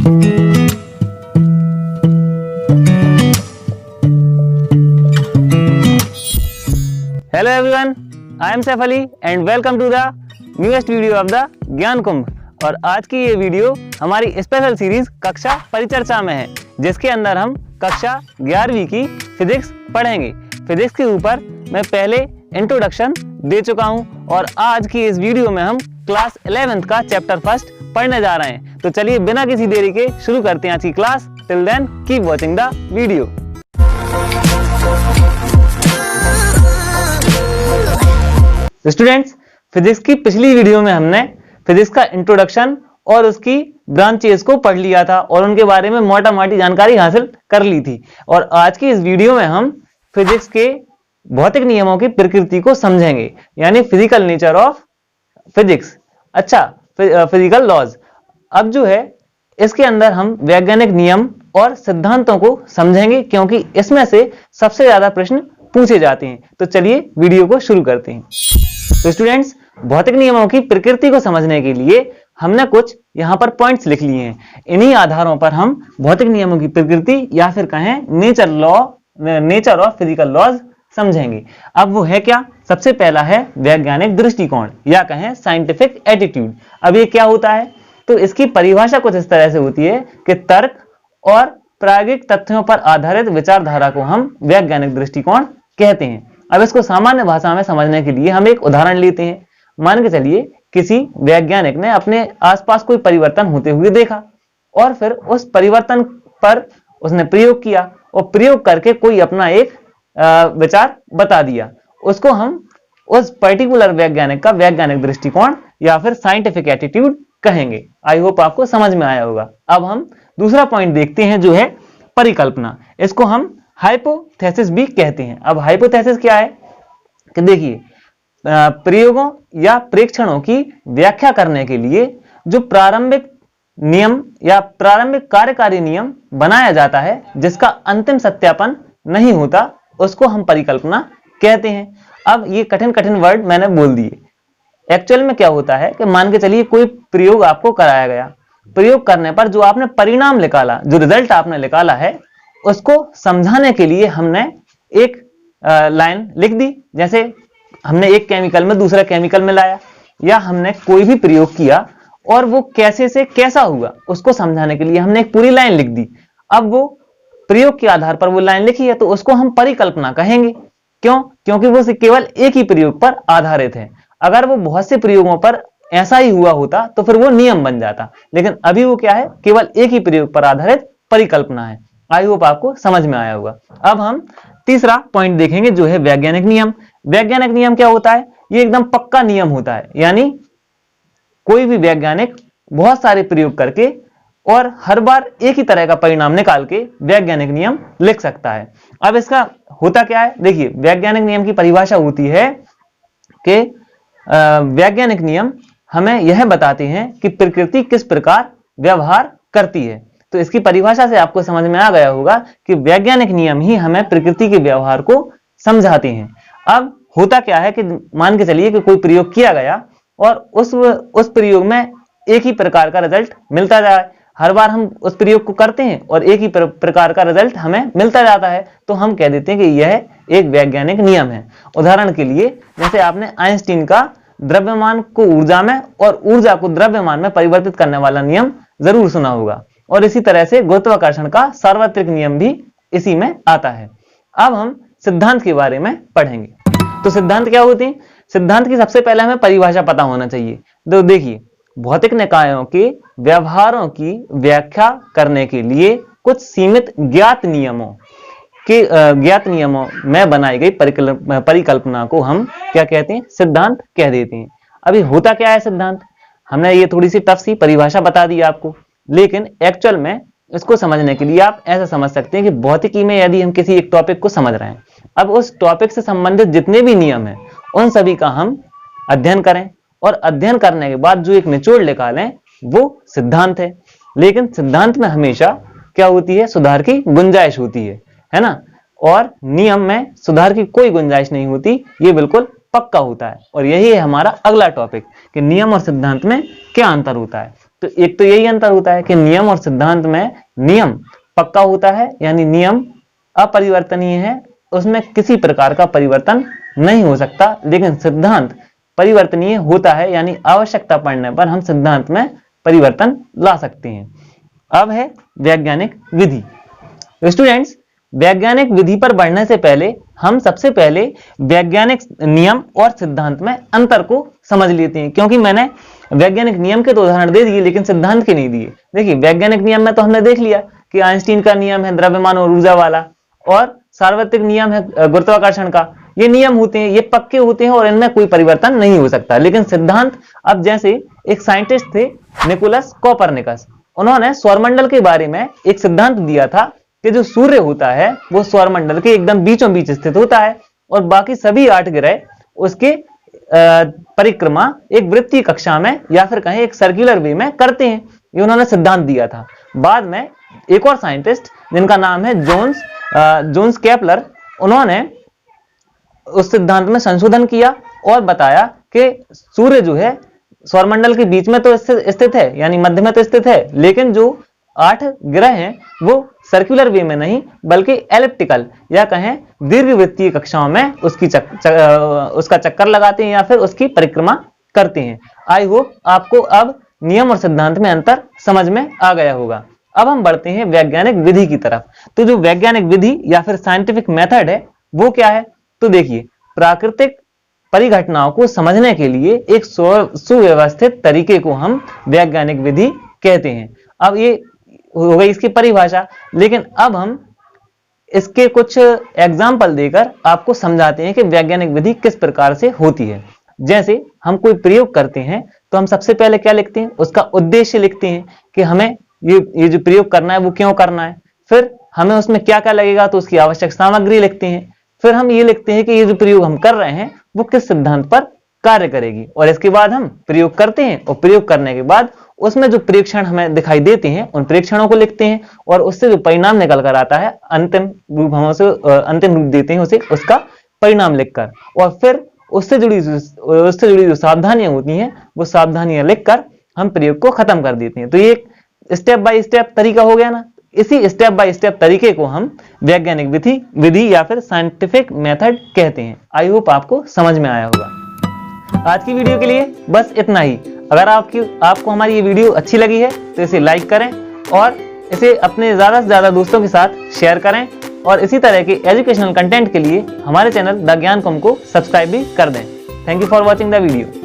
Hello everyone, I am Saif Ali and welcome to the newest video of the ज्ञान कुंभ। और आज की ये वीडियो हमारी स्पेशल सीरीज कक्षा परिचर्चा में है, जिसके अंदर हम कक्षा 11वीं की फिजिक्स पढ़ेंगे। फिजिक्स के ऊपर मैं पहले इंट्रोडक्शन दे चुका हूं और आज की इस वीडियो में हम क्लास 11th का चैप्टर फर्स्ट पढ़ने जा रहे हैं। तो चलिए बिना किसी देरी के शुरू करते हैं आज की class. Till then keep watching the video. Students, physics की पिछली वीडियो में हमने फिजिक्स का इंट्रोडक्शन और उसकी ब्रांचेस को पढ़ लिया था और उनके बारे में मोटा मोटी जानकारी हासिल कर ली थी। और आज की इस वीडियो में हम फिजिक्स के भौतिक नियमों की प्रकृति को समझेंगे, यानी फिजिकल नेचर ऑफ फिजिक्स। अच्छा, फिजिकल लॉज। अब जो है इसके अंदर हम वैज्ञानिक नियम और सिद्धांतों को समझेंगे, क्योंकि इसमें से सबसे ज्यादा प्रश्न पूछे जाते हैं। तो चलिए वीडियो को शुरू करते हैं। तो स्टूडेंट्स, भौतिक नियमों की प्रकृति को समझने के लिए हमने कुछ यहाँ पर पॉइंट्स लिख लिए हैं। इन्हीं आधारों पर हम भौतिक नियमों की प्रकृति या फिर कहें नेचर ऑफ फिजिकल लॉज समझेंगे। अब वो है क्या? सबसे पहला है वैज्ञानिक दृष्टिकोण या कहें साइंटिफिक एटीट्यूड। अब ये क्या होता है? तो इसकी परिभाषा कुछ इस तरह से होती है कि तर्क और प्रायोगिक तथ्यों पर आधारित विचारधारा को हम वैज्ञानिक दृष्टिकोण कहते हैं। अब इसको सामान्य भाषा में समझने के लिए हम एक उदाहरण लेते हैं। मान के चलिए किसी वैज्ञानिक ने अपने आसपास कोई परिवर्तन होते हुए देखा और फिर उस परिवर्तन पर उसने प्रयोग किया और प्रयोग करके कोई अपना एक विचार बता दिया। उसको हम उस पर्टिकुलर वैज्ञानिक का वैज्ञानिक दृष्टिकोण या फिर साइंटिफिक एटीट्यूड कहेंगे। आई होप आपको समझ में आया होगा। अब हम दूसरा पॉइंट देखते हैं, जो है परिकल्पना। इसको हम हाइपोथेसिस भी कहते हैं। अब हाइपोथेसिस क्या है कि देखिए, प्रयोगों या प्रेक्षणों की व्याख्या करने के लिए जो प्रारंभिक नियम या प्रारंभिक कार्यकारी नियम बनाया जाता है, जिसका अंतिम सत्यापन नहीं होता, उसको हम परिकल्पना कहते हैं। अब ये कठिन कठिन वर्ड मैंने बोल दिए। एक्चुअल में क्या होता है कि मान के चलिए कोई प्रयोग आपको कराया गया, प्रयोग करने पर जो आपने परिणाम निकाला, जो रिजल्ट आपने निकाला है, उसको समझाने के लिए हमने एक लाइन लिख दी। जैसे हमने एक केमिकल में दूसरा केमिकल मिलाया, या हमने कोई भी प्रयोग किया और वो कैसे से कैसा हुआ, उसको समझाने के लिए हमने एक पूरी लाइन लिख दी। अब वो प्रयोग के आधार पर वो लाइन लिखी है, तो उसको हम परिकल्पना कहेंगे। क्यों? क्योंकि वो केवल एक ही प्रयोग पर आधारित है। अगर वो बहुत से प्रयोगों पर ऐसा ही हुआ होता तो फिर वो नियम बन जाता, लेकिन अभी वो क्या है? केवल एक ही प्रयोग पर आधारित परिकल्पना है। आई होप आपको समझ में आया होगा। अब हम तीसरा पॉइंट देखेंगे, जो है वैज्ञानिक नियम। वैज्ञानिक नियम क्या होता है? ये एकदम पक्का नियम होता है, यानी कोई भी वैज्ञानिक बहुत सारे प्रयोग करके और हर बार एक ही तरह का परिणाम निकाल के वैज्ञानिक नियम लिख सकता है। अब इसका होता क्या है? देखिए, वैज्ञानिक नियम की परिभाषा होती है कि वैज्ञानिक नियम हमें यह बताते हैं कि प्रकृति किस प्रकार व्यवहार करती है। तो इसकी परिभाषा से आपको समझ में आ गया होगा कि वैज्ञानिक नियम ही हमें प्रकृति के व्यवहार को समझाते हैं। अब होता क्या है कि मान के चलिए कि कोई प्रयोग किया गया और उस प्रयोग में एक ही प्रकार का रिजल्ट मिलता जाए। हर बार हम उस प्रयोग को करते हैं और एक ही प्रकार का रिजल्ट हमें मिलता जाता है, तो हम कह देते हैं कि यह एक वैज्ञानिक नियम है। उदाहरण के लिए, जैसे आपने आइंस्टीन का द्रव्यमान को ऊर्जा में और ऊर्जा को द्रव्यमान में परिवर्तित करने वाला नियम जरूर सुना होगा। और इसी तरह से गुरुत्वाकर्षण का सार्वत्रिक नियम भी इसी में आता है। अब हम सिद्धांत के बारे में पढ़ेंगे। तो सिद्धांत क्या होते हैं? सिद्धांत की सबसे पहले हमें परिभाषा पता होना चाहिए। तो देखिए, भौतिक निकायों के व्यवहारों की व्याख्या करने के लिए कुछ सीमित ज्ञात नियमों में बनाई गई परिकल्पना को हम क्या कहते हैं? सिद्धांत कह देते हैं। अभी होता क्या है सिद्धांत? हमने ये थोड़ी सी टफ सी परिभाषा बता दी आपको, लेकिन एक्चुअल में इसको समझने के लिए आप ऐसा समझ सकते हैं कि भौतिकी में यदि हम किसी एक टॉपिक को समझ रहे हैं, अब उस टॉपिक से संबंधित जितने भी नियम हैं उन सभी का हम अध्ययन करें और अध्ययन करने के बाद जो एक निचोड़ निकालें, वो सिद्धांत है। लेकिन सिद्धांत में हमेशा क्या होती है? सुधार की गुंजाइश होती है ना? और नियम में सुधार की कोई गुंजाइश नहीं होती, ये बिल्कुल पक्का होता है। और यही है हमारा अगला टॉपिक कि नियम और सिद्धांत में क्या अंतर होता है। तो एक तो यही अंतर होता है कि नियम और सिद्धांत में नियम पक्का होता है, यानी नियम अपरिवर्तनीय है, उसमें किसी प्रकार का परिवर्तन नहीं हो सकता। लेकिन सिद्धांत परिवर्तनीय होता है, यानी आवश्यकता पड़ने पर हम सिद्धांत में परिवर्तन ला सकते हैं। अब है वैज्ञानिक विधि। स्टूडेंट्स, वैज्ञानिक विधि पर बढ़ने से पहले हम सबसे पहले वैज्ञानिक नियम और सिद्धांत में अंतर को समझ लेते हैं, क्योंकि मैंने वैज्ञानिक नियम के तो उदाहरण दे दिए लेकिन सिद्धांत के नहीं दिए। देखिए, वैज्ञानिक नियम में तो हमने देख लिया कि आइंस्टीन का नियम है द्रव्यमान और ऊर्जा वाला, और सार्वत्रिक नियम है गुरुत्वाकर्षण का। ये नियम होते हैं, ये पक्के होते हैं और इनमें कोई परिवर्तन नहीं हो सकता। लेकिन सिद्धांत, अब जैसे एक साइंटिस्ट थे निकोलस कोपरनिकस, उन्होंने सौरमंडल के बारे में एक सिद्धांत दिया था कि जो सूर्य होता है वो सौरमंडल के एकदम बीचों बीच स्थित होता है और बाकी सभी 8 ग्रह उसके परिक्रमा एक वृत्तीय कक्षा में या फिर कहें एक सर्कुलर वे में करते हैं। ये उन्होंने सिद्धांत दिया था। बाद में एक और साइंटिस्ट जिनका नाम है जोन्स केपलर, उन्होंने उस सिद्धांत में संशोधन किया और बताया कि सूर्य जो है सौरमंडल के बीच में तो स्थित है, यानी मध्य में तो स्थित है, लेकिन जो 8 ग्रह हैं वो सर्कुलर वे में नहीं बल्कि एलिप्टिकल या कहें दीर्घवृत्तीय कक्षाओं में उसका चक्कर लगाते हैं या फिर उसकी परिक्रमा करते हैं। आई होप आपको अब नियम और सिद्धांत में अंतर समझ में आ गया होगा। अब हम बढ़ते हैं वैज्ञानिक विधि की तरफ। तो जो वैज्ञानिक विधि या फिर साइंटिफिक मेथड है वो क्या है? तो देखिए, प्राकृतिक परिघटनाओं को समझने के लिए एक सुव्यवस्थित तरीके को हम वैज्ञानिक विधि कहते हैं। अब ये हो गई इसकी परिभाषा, लेकिन अब हम इसके कुछ एग्जाम्पल देकर आपको समझाते हैं कि वैज्ञानिक विधि किस प्रकार से होती है। जैसे हम कोई प्रयोग करते हैं तो हम सबसे पहले क्या लिखते हैं? उसका उद्देश्य लिखते हैं कि हमें ये जो प्रयोग करना है वो क्यों करना है। फिर हमें उसमें क्या क्या लगेगा तो उसकी आवश्यक सामग्री लिखते हैं। फिर हम ये लिखते हैं कि ये जो प्रयोग हम कर रहे हैं वो किस सिद्धांत पर कार्य करेगी, और इसके बाद हम प्रयोग करते हैं और प्रयोग करने के बाद उसमें जो परीक्षण हमें दिखाई देते हैं उन परीक्षणों को लिखते हैं और उससे जो परिणाम निकल कर आता है अंतिम रूप हम उसे अंतिम रूप देते हैं उसे, उसका परिणाम लिखकर, और फिर उससे जुड़ी जो सावधानियां होती हैं वो सावधानियां लिखकर हम प्रयोग को खत्म कर देते हैं। तो ये एक स्टेप बाय स्टेप तरीका हो गया ना। इसी स्टेप बाय स्टेप तरीके को हम वैज्ञानिक विधि या फिर साइंटिफिक मेथड कहते हैं। आई होप आपको समझ में आया होगा। आज की वीडियो के लिए बस इतना ही। अगर आपको हमारी ये वीडियो अच्छी लगी है तो इसे लाइक करें और इसे अपने ज्यादा से ज्यादा दोस्तों के साथ शेयर करें, और इसी तरह के एजुकेशनल कंटेंट के लिए हमारे चैनल द ज्ञान कुंभ को सब्सक्राइब भी कर दें। Thank you for watching the video.